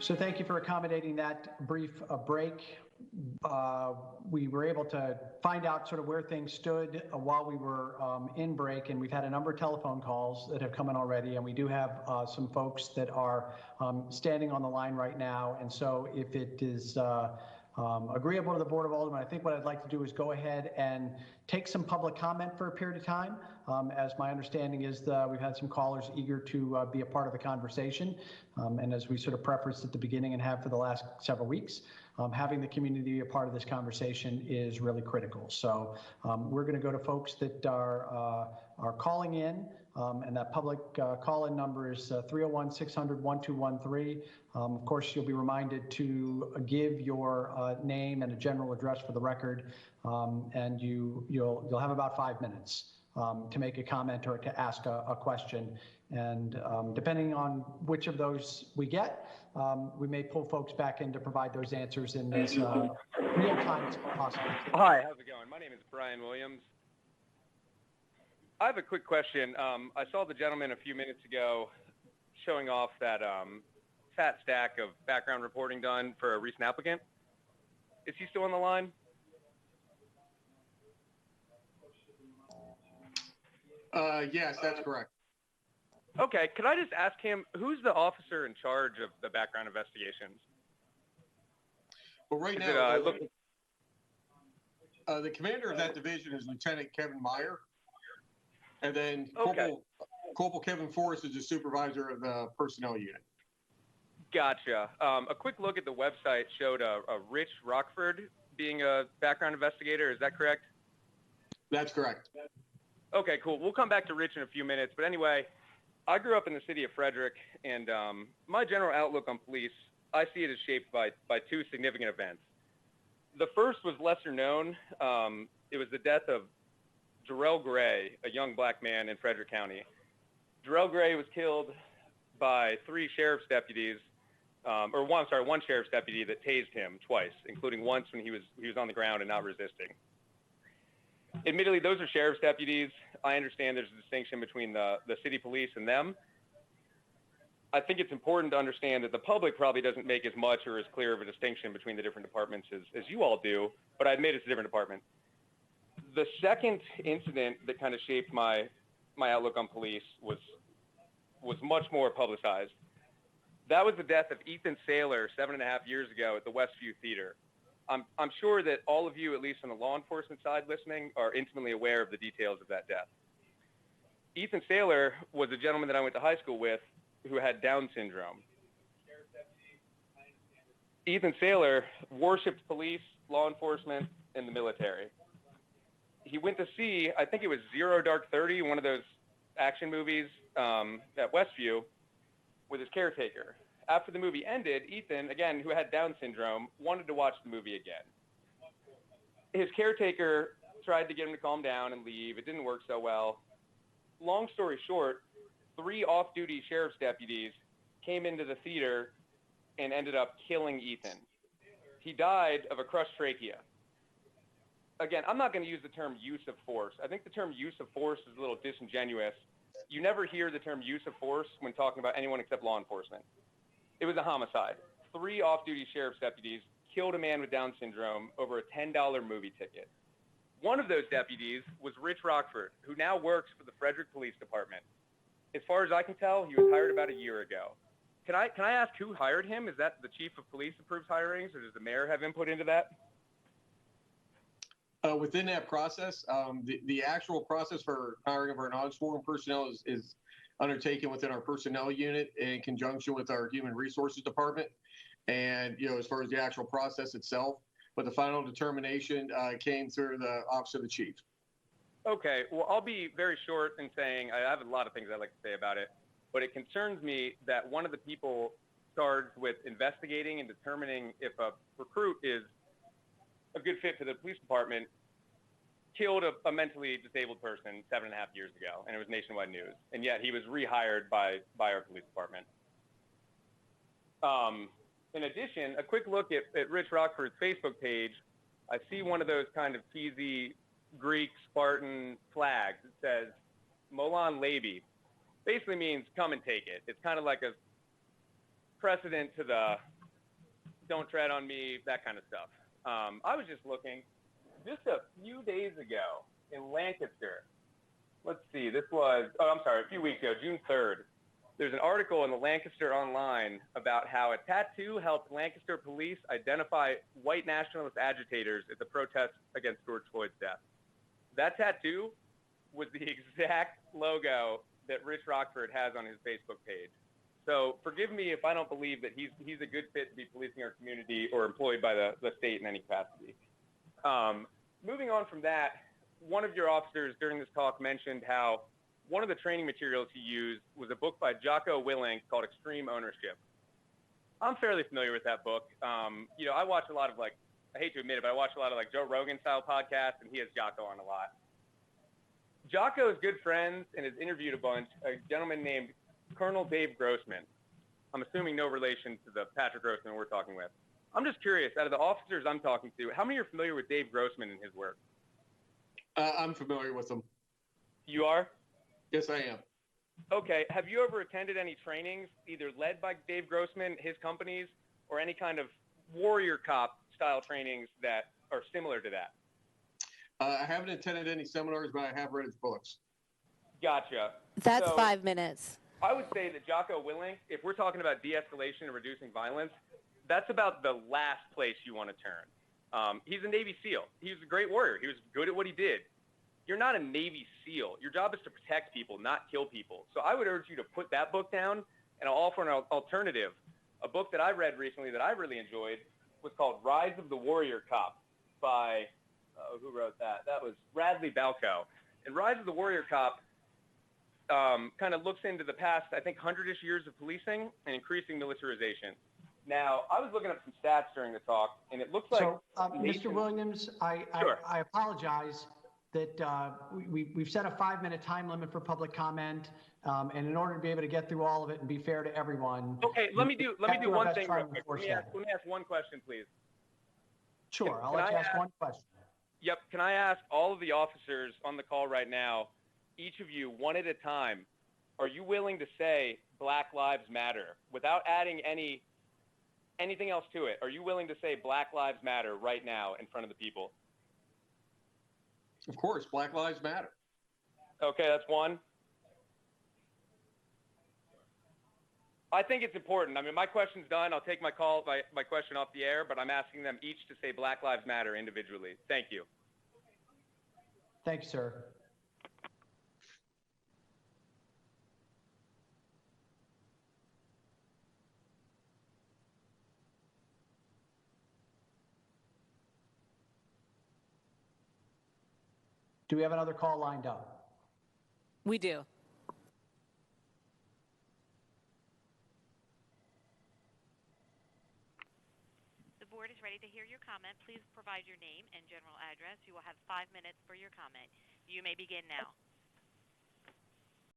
So thank you for accommodating that brief break. We were able to find out sort of where things stood while we were in break, and we've had a number of telephone calls that have come in already, and we do have some folks that are standing on the line right now. And so if it is agreeable to the Board of Aldermen, I think what I'd like to do is go ahead and take some public comment for a period of time. As my understanding is we've had some callers eager to be a part of the conversation. And as we sort of prefaced at the beginning and have for the last several weeks, having the community be a part of this conversation is really critical. So we're going to go to folks that are calling in, and that public call-in number is 301-600-1213. Of course, you'll be reminded to give your name and a general address for the record, and you'll have about 5 minutes to make a comment or to ask a question. And depending on which of those we get, we may pull folks back in to provide those answers in as real time as possible. Hi, how's it going? My name is Brian Williams. I have a quick question. I saw the gentleman a few minutes ago showing off that fat stack of background reporting done for a recent applicant. Is he still on the line? Yes, that's correct. Okay, could I just ask him, who's the officer in charge of the background investigations? Well, right now, the commander of that division is Lieutenant Kevin Meyer, and then Corporal Kevin Forrest is the supervisor of the personnel unit. Gotcha. A quick look at the website showed a Rich Rockford being a background investigator. Is that correct? That's correct. Okay, cool. We'll come back to Rich in a few minutes. But anyway, I grew up in the city of Frederick, and my general outlook on police, I see it as shaped by two significant events. The first was lesser known. It was the death of Jarrell Gray, a young black man in Frederick County. Jarrell Gray was killed by three sheriff's deputies, one sheriff's deputy that tased him twice, including once when he was on the ground and not resisting. Admittedly, those are sheriff's deputies. I understand there's a distinction between the city police and them. I think it's important to understand that the public probably doesn't make as much or as clear of a distinction between the different departments as you all do, but I admit it's a different department. The second incident that kind of shaped my outlook on police was much more publicized. That was the death of Ethan Saylor 7.5 years ago at the Westview Theater. I'm sure that all of you, at least on the law enforcement side listening, are intimately aware of the details of that death. Ethan Saylor was a gentleman that I went to high school with who had Down syndrome. Ethan Saylor worshipped police, law enforcement, and the military. He went to see, I think it was Zero Dark 30, one of those action movies at Westview, with his caretaker. After the movie ended, Ethan, again, who had Down syndrome, wanted to watch the movie again. His caretaker tried to get him to calm down and leave. It didn't work so well. Long story short, 3 off-duty sheriff's deputies came into the theater and ended up killing Ethan. He died of a crushed trachea. Again, I'm not going to use the term use of force. I think the term use of force is a little disingenuous. You never hear the term use of force when talking about anyone except law enforcement. It was a homicide. 3 off-duty sheriff's deputies killed a man with Down syndrome over a $10 movie ticket. One of those deputies was Rich Rockford, who now works for the Frederick Police Department. As far as I can tell, he was hired about a year ago. Can I ask who hired him? Is that the chief of police approves hirings, or does the mayor have input into that? Within that process, the actual process for hiring of our non-sworn personnel is undertaken within our personnel unit in conjunction with our human resources department. And, as far as the actual process itself, but the final determination came through the office of the chief. Okay, well, I'll be very short in saying I have a lot of things I'd like to say about it, but it concerns me that one of the people charged with investigating and determining if a recruit is a good fit for the police department killed a mentally disabled person 7.5 years ago, and it was nationwide news. And yet he was rehired by our police department. In addition, a quick look at Rich Rockford's Facebook page, I see one of those kind of cheesy Greek Spartan flags. It says Molon Labi. Basically means come and take it. It's kind of like a precedent to the don't tread on me, that kind of stuff. I was just looking just a few days ago in Lancaster. Let's see, a few weeks ago, June 3rd. There's an article in the Lancaster Online about how a tattoo helped Lancaster police identify white nationalist agitators at the protest against George Floyd's death. That tattoo was the exact logo that Rich Rockford has on his Facebook page. So forgive me if I don't believe that he's a good fit to be policing our community or employed by the state in any capacity. Moving on from that, one of your officers during this talk mentioned how one of the training materials he used was a book by Jocko Willink called Extreme Ownership. I'm fairly familiar with that book. I watch a lot of I hate to admit it, but I watch a lot of Joe Rogan style podcasts, and he has Jocko on a lot. Jocko is good friends and has interviewed a gentleman named Colonel Dave Grossman. I'm assuming no relation to the Patrick Grossman we're talking with. I'm just curious, out of the officers I'm talking to, how many are familiar with Dave Grossman and his work? I'm familiar with him. You are? Yes, I am. Okay. Have you ever attended any trainings, either led by Dave Grossman, his companies, or any kind of warrior cop style trainings that are similar to that? I haven't attended any seminars, but I have read his books. Gotcha. That's So 5 minutes. I would say that Jocko Willink, if we're talking about de-escalation and reducing violence, that's about the last place you want to turn. He's a Navy SEAL. He was a great warrior. He was good at what he did. You're not a Navy SEAL. Your job is to protect people, not kill people. So I would urge you to put that book down, and I'll offer an alternative. A book that I read recently that I really enjoyed was called Rise of the Warrior Cop by, who wrote that? That was Radley Balco. And Rise of the Warrior Cop kind of looks into the past, I think, 100-ish years of policing and increasing militarization. Now, I was looking up some stats during the talk, and it looks like... So, Mr. Williams, Sure. I apologize that we've set a 5-minute time limit for public comment, and in order to be able to get through all of it and be fair to everyone... Okay, let me do one thing real quick. Let me ask one question, please. Sure, I'll let you ask one question. Yep. Can I ask all of the officers on the call right now, each of you, one at a time, are you willing to say Black Lives Matter without adding anything else to it? Are you willing to say Black Lives Matter right now in front of the people? Of course, Black Lives Matter. Okay, that's one. I think it's important. I mean, my question's done. I'll take my question off the air, but I'm asking them each to say Black Lives Matter individually. Thank you. Thank you, sir. Do we have another call lined up? We do. The board is ready to hear your comment. Please provide your name and general address. You will have 5 minutes for your comment. You may begin now.